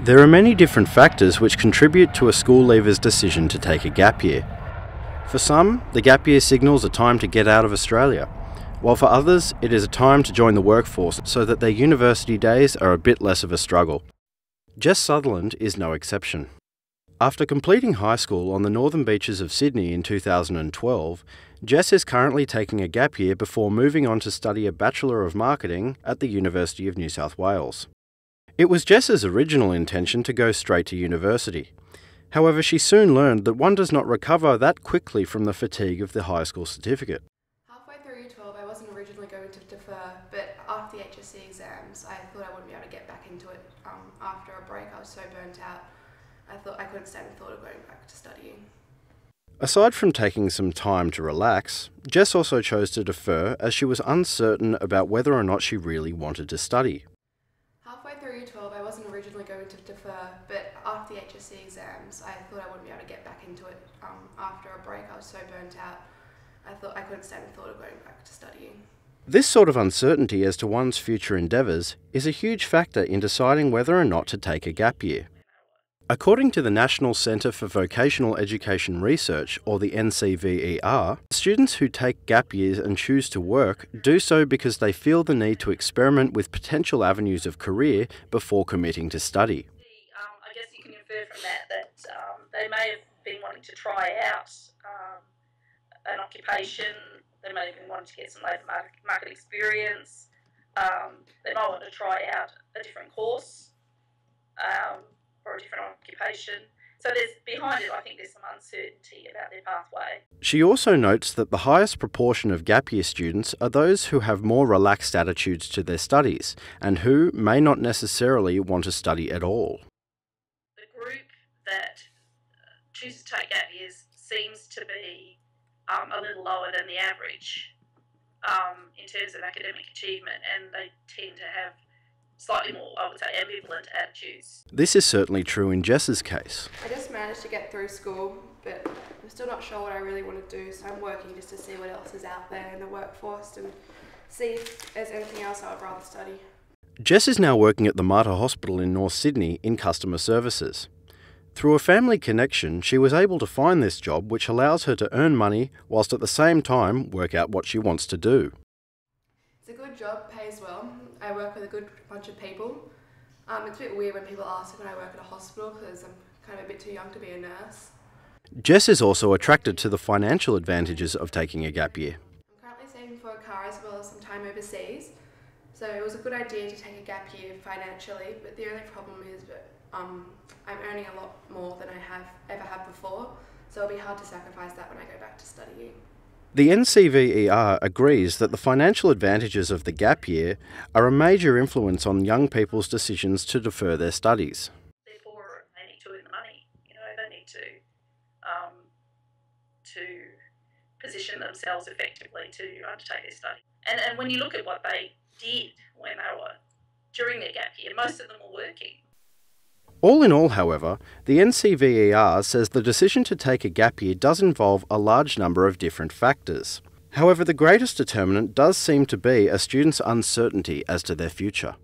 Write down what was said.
There are many different factors which contribute to a school leaver's decision to take a gap year. For some, the gap year signals a time to get out of Australia, while for others it is a time to join the workforce so that their university days are a bit less of a struggle. Jess Sutherland is no exception. After completing high school on the northern beaches of Sydney in 2012, Jess is currently taking a gap year before moving on to study a Bachelor of Marketing at the University of New South Wales. It was Jess's original intention to go straight to university. However, she soon learned that one does not recover that quickly from the fatigue of the high school certificate. Halfway through Year 12, I wasn't originally going to defer, but after the HSC exams, I thought I wouldn't be able to get back into it after a break. I was so burnt out. I thought I couldn't stand the thought of going back to studying. Aside from taking some time to relax, Jess also chose to defer as she was uncertain about whether or not she really wanted to study. Halfway through Year 12, I wasn't originally going to defer, but after the HSC exams, I thought I wouldn't be able to get back into it after a break. I was so burnt out. I thought I couldn't stand the thought of going back to studying. This sort of uncertainty as to one's future endeavours is a huge factor in deciding whether or not to take a gap year. According to the National Centre for Vocational Education Research, or the NCVER, students who take gap years and choose to work do so because they feel the need to experiment with potential avenues of career before committing to study. I guess you can infer from that they may have been wanting to try out an occupation, they may have been wanting to get some labour market experience, they might want to try out a different course, or a different occupation. So behind it, I think there's some uncertainty about their pathway. She also notes that the highest proportion of gap year students are those who have more relaxed attitudes to their studies and who may not necessarily want to study at all. The group that chooses to take gap years seems to be a little lower than the average in terms of academic achievement, and they tend to have slightly more, I would say, ambivalent attitudes. This is certainly true in Jess's case. I just managed to get through school, but I'm still not sure what I really want to do, so I'm working just to see what else is out there in the workforce and see if there's anything else I would rather study. Jess is now working at the Mater Hospital in North Sydney in customer services. Through a family connection, she was able to find this job which allows her to earn money whilst at the same time work out what she wants to do. It's a good job, pays well. I work with a good bunch of people. It's a bit weird when people ask when I work at a hospital because I'm kind of a bit too young to be a nurse. Jess is also attracted to the financial advantages of taking a gap year. I'm currently saving for a car as well as some time overseas, so it was a good idea to take a gap year financially, but the only problem is that I'm earning a lot more than I ever have before, so it'll be hard to sacrifice that when I go back to studying. The NCVER agrees that the financial advantages of the gap year are a major influence on young people's decisions to defer their studies. Therefore, they need to earn the money. They need to position themselves effectively to undertake their study. And when you look at what they did when they were during their gap year, most of them were working. All in all, however, the NCVER says the decision to take a gap year does involve a large number of different factors. However, the greatest determinant does seem to be a student's uncertainty as to their future.